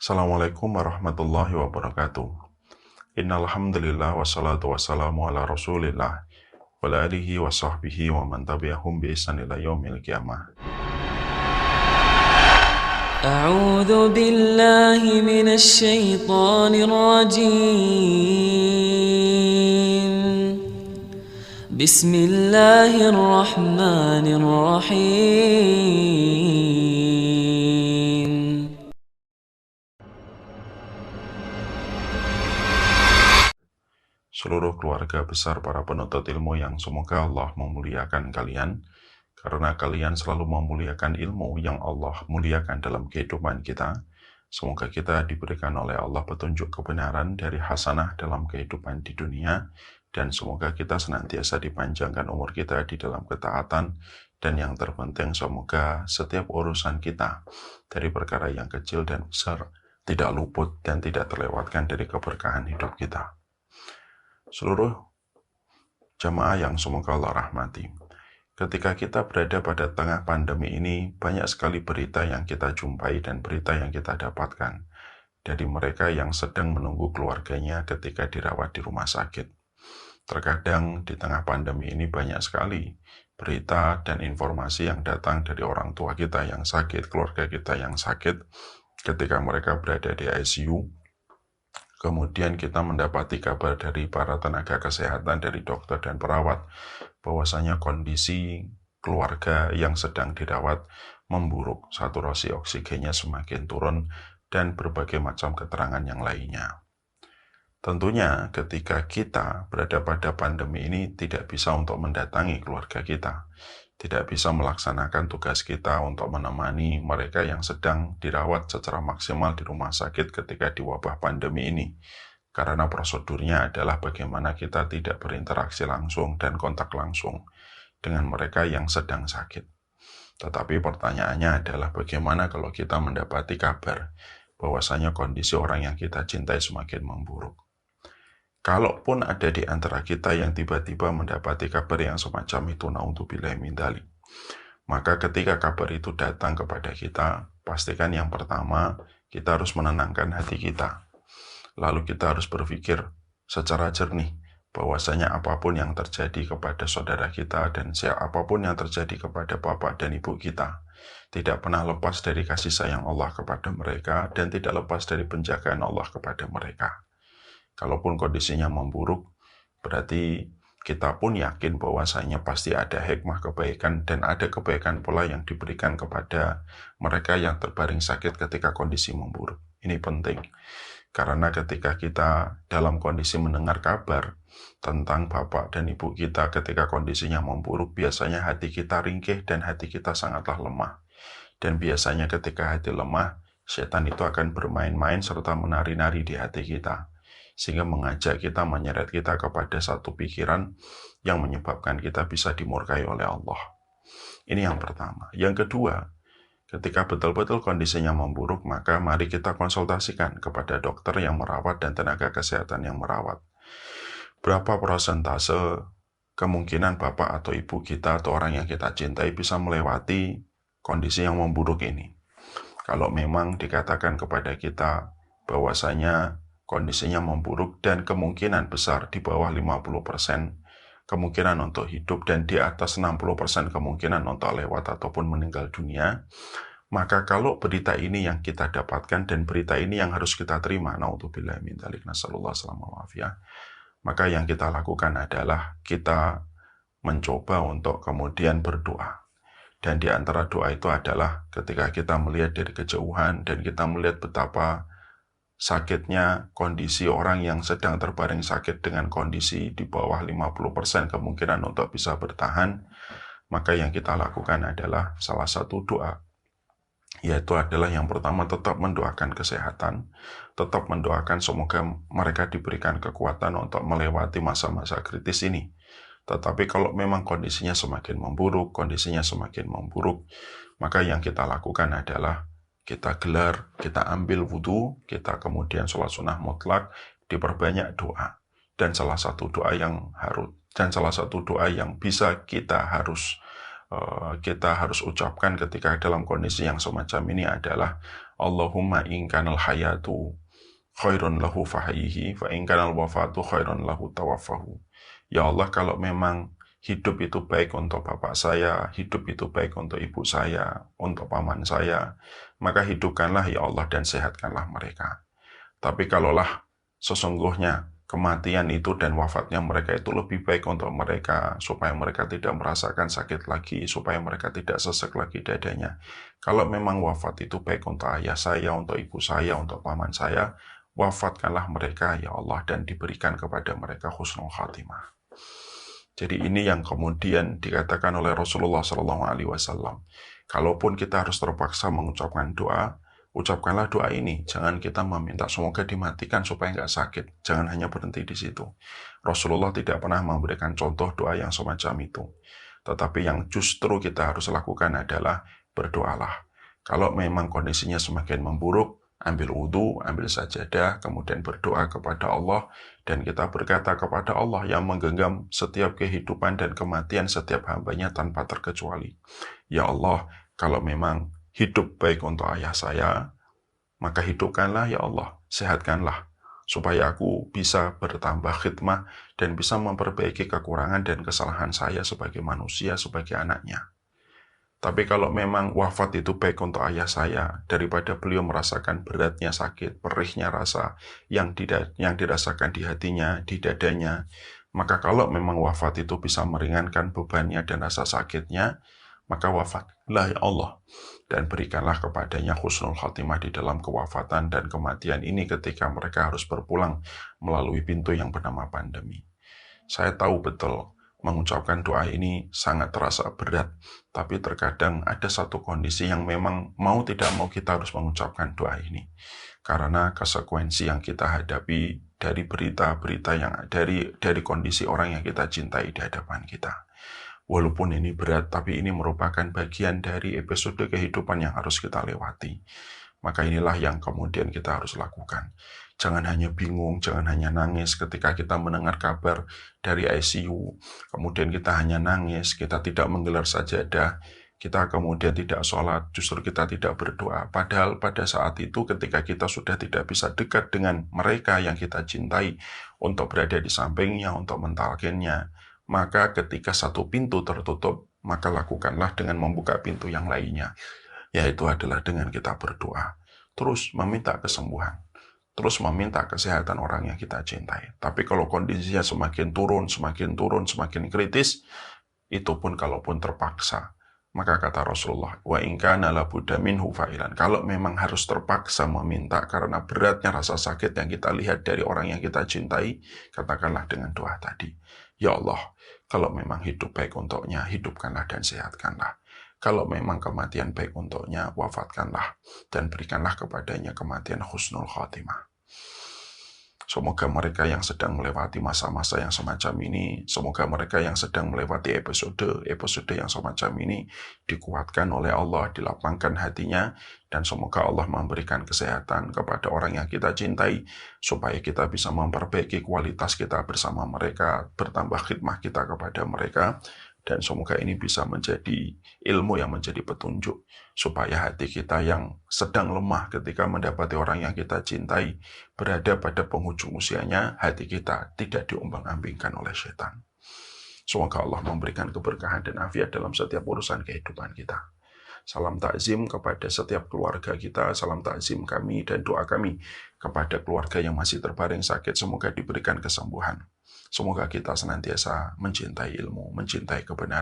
Assalamualaikum warahmatullahi wabarakatuh. Innal hamdalillah wassalatu wassalamu ala Rasulillah wa ala alihi wa sahbihi wa man tabi'ahum bi ihsan ila yaumil qiyamah. أعوذ بالله من الشيطان الرجيم بسم الله الرحمن الرحيم Seluruh keluarga besar para penuntut ilmu yang semoga Allah memuliakan kalian, karena kalian selalu memuliakan ilmu yang Allah muliakan dalam kehidupan kita. Semoga kita diberikan oleh Allah petunjuk kebenaran dari hasanah dalam kehidupan di dunia, dan semoga kita senantiasa dipanjangkan umur kita di dalam ketaatan, dan yang terpenting semoga setiap urusan kita, dari perkara yang kecil dan besar, tidak luput dan tidak terlewatkan dari keberkahan hidup kita. Seluruh jamaah yang semoga Allah rahmati. Ketika kita berada pada tengah pandemi ini, banyak sekali berita yang kita jumpai dan berita yang kita dapatkan dari mereka yang sedang menunggu keluarganya ketika dirawat di rumah sakit. Terkadang di tengah pandemi ini banyak sekali berita dan informasi yang datang dari orang tua kita yang sakit, keluarga kita yang sakit, ketika mereka berada di ICU. Kemudian kita mendapati kabar dari para tenaga kesehatan, dari dokter dan perawat, bahwasanya kondisi keluarga yang sedang dirawat memburuk, saturasi oksigennya semakin turun, dan berbagai macam keterangan yang lainnya. Tentunya ketika kita berada pada pandemi ini tidak bisa untuk mendatangi keluarga kita, tidak bisa melaksanakan tugas kita untuk menemani mereka yang sedang dirawat secara maksimal di rumah sakit ketika di wabah pandemi ini. Karena prosedurnya adalah bagaimana kita tidak berinteraksi langsung dan kontak langsung dengan mereka yang sedang sakit. Tetapi pertanyaannya adalah bagaimana kalau kita mendapati kabar bahwasanya kondisi orang yang kita cintai semakin memburuk. Kalaupun ada di antara kita yang tiba-tiba mendapati kabar yang semacam itu, naudzubillahi min dzalik, maka ketika kabar itu datang kepada kita, pastikan yang pertama kita harus menenangkan hati kita. Lalu kita harus berpikir secara jernih bahwasanya apapun yang terjadi kepada saudara kita dan apapun yang terjadi kepada bapak dan ibu kita, tidak pernah lepas dari kasih sayang Allah kepada mereka dan tidak lepas dari penjagaan Allah kepada mereka. Kalaupun kondisinya memburuk, berarti kita pun yakin bahwasanya pasti ada hikmah kebaikan dan ada kebaikan pula yang diberikan kepada mereka yang terbaring sakit ketika kondisi memburuk. Ini penting, karena ketika kita dalam kondisi mendengar kabar tentang bapak dan ibu kita ketika kondisinya memburuk, biasanya hati kita ringkih dan hati kita sangatlah lemah. Dan biasanya ketika hati lemah, setan itu akan bermain-main serta menari-nari di hati kita, sehingga mengajak kita, menyeret kita kepada satu pikiran yang menyebabkan kita bisa dimurkai oleh Allah. Ini yang pertama. Yang kedua, ketika betul-betul kondisinya memburuk, maka mari kita konsultasikan kepada dokter yang merawat dan tenaga kesehatan yang merawat. Berapa persentase kemungkinan bapak atau ibu kita atau orang yang kita cintai bisa melewati kondisi yang memburuk ini? Kalau memang dikatakan kepada kita bahwasanya kondisinya memburuk dan kemungkinan besar di bawah 50% kemungkinan untuk hidup dan di atas 60% kemungkinan untuk lewat ataupun meninggal dunia, maka kalau berita ini yang kita dapatkan dan berita ini yang harus kita terima, naudzubillahi min dzalik, nasallallahu alaihi wasallam, maka yang kita lakukan adalah kita mencoba untuk kemudian berdoa. Dan di antara doa itu adalah ketika kita melihat dari kejauhan dan kita melihat betapa sakitnya kondisi orang yang sedang terbaring sakit dengan kondisi di bawah 50% kemungkinan untuk bisa bertahan, maka yang kita lakukan adalah salah satu doa, yaitu adalah yang pertama tetap mendoakan kesehatan, tetap mendoakan semoga mereka diberikan kekuatan untuk melewati masa-masa kritis ini. Tetapi kalau memang kondisinya semakin memburuk, maka yang kita lakukan adalah kita gelar, kita ambil wudhu, kita kemudian sholat sunnah mutlak, diperbanyak doa. Dan salah satu doa yang bisa kita harus ucapkan ketika dalam kondisi yang semacam ini adalah Allahumma in kanal hayatu khairun lahu fahayyihi, fa in kanal wafatu khairun lahu tawaffahu. Ya Allah, kalau memang hidup itu baik untuk bapak saya, hidup itu baik untuk ibu saya, untuk paman saya, maka hidupkanlah ya Allah dan sehatkanlah mereka. Tapi kalaulah sesungguhnya kematian itu dan wafatnya mereka itu lebih baik untuk mereka, supaya mereka tidak merasakan sakit lagi, supaya mereka tidak sesek lagi dadanya. Kalau memang wafat itu baik untuk ayah saya, untuk ibu saya, untuk paman saya, wafatkanlah mereka ya Allah dan diberikan kepada mereka husnul khatimah. Jadi ini yang kemudian dikatakan oleh Rasulullah SAW. Kalaupun kita harus terpaksa mengucapkan doa, ucapkanlah doa ini. Jangan kita meminta semoga dimatikan supaya nggak sakit. Jangan hanya berhenti di situ. Rasulullah tidak pernah memberikan contoh doa yang semacam itu. Tetapi yang justru kita harus lakukan adalah berdoalah. Kalau memang kondisinya semakin memburuk, ambil wudhu, ambil sajadah, kemudian berdoa kepada Allah, dan kita berkata kepada Allah yang menggenggam setiap kehidupan dan kematian setiap hambanya tanpa terkecuali. Ya Allah, kalau memang hidup baik untuk ayah saya, maka hidupkanlah ya Allah, sehatkanlah, supaya aku bisa bertambah khidmah dan bisa memperbaiki kekurangan dan kesalahan saya sebagai manusia, sebagai anaknya. Tapi kalau memang wafat itu baik untuk ayah saya, daripada beliau merasakan beratnya sakit, perihnya rasa yang dirasakan di hatinya, di dadanya, maka kalau memang wafat itu bisa meringankan bebannya dan rasa sakitnya, maka wafatlah ya Allah. Dan berikanlah kepadanya husnul khatimah di dalam kewafatan dan kematian ini ketika mereka harus berpulang melalui pintu yang bernama pandemi. Saya tahu betul, mengucapkan doa ini sangat terasa berat, tapi terkadang ada satu kondisi yang memang mau tidak mau kita harus mengucapkan doa ini. Karena konsekuensi yang kita hadapi dari berita-berita yang dari kondisi orang yang kita cintai di hadapan kita. Walaupun ini berat, tapi ini merupakan bagian dari episode kehidupan yang harus kita lewati. Maka inilah yang kemudian kita harus lakukan. Jangan hanya bingung, jangan hanya nangis ketika kita mendengar kabar dari ICU. Kemudian kita hanya nangis, kita tidak menggelar sajadah, kita kemudian tidak sholat, justru kita tidak berdoa. Padahal pada saat itu ketika kita sudah tidak bisa dekat dengan mereka yang kita cintai untuk berada di sampingnya, untuk mentalkinnya, maka ketika satu pintu tertutup, maka lakukanlah dengan membuka pintu yang lainnya, yaitu adalah dengan kita berdoa. Terus meminta kesembuhan. Terus meminta kesehatan orang yang kita cintai. Tapi kalau kondisinya semakin turun, semakin kritis, itu pun kalaupun terpaksa. Maka kata Rasulullah, wa in kana la budda minhu fa'ilan. Kalau memang harus terpaksa meminta karena beratnya rasa sakit yang kita lihat dari orang yang kita cintai, katakanlah dengan doa tadi. Ya Allah, kalau memang hidup baik untuknya, hidupkanlah dan sehatkanlah. Kalau memang kematian baik untuknya, wafatkanlah dan berikanlah kepadanya kematian husnul khatimah. Semoga mereka yang sedang melewati masa-masa yang semacam ini, semoga mereka yang sedang melewati episode yang semacam ini dikuatkan oleh Allah, dilapangkan hatinya, dan semoga Allah memberikan kesehatan kepada orang yang kita cintai, supaya kita bisa memperbaiki kualitas kita bersama mereka, bertambah khidmah kita kepada mereka, dan semoga ini bisa menjadi ilmu yang menjadi petunjuk, supaya hati kita yang sedang lemah ketika mendapati orang yang kita cintai berada pada penghujung usianya, hati kita tidak diombang-ambingkan oleh setan. Semoga Allah memberikan keberkahan dan afiat dalam setiap urusan kehidupan kita. Salam takzim kepada setiap keluarga kita, salam takzim kami dan doa kami kepada keluarga yang masih terbaring sakit, semoga diberikan kesembuhan. Semoga kita senantiasa mencintai ilmu, mencintai kebenaran.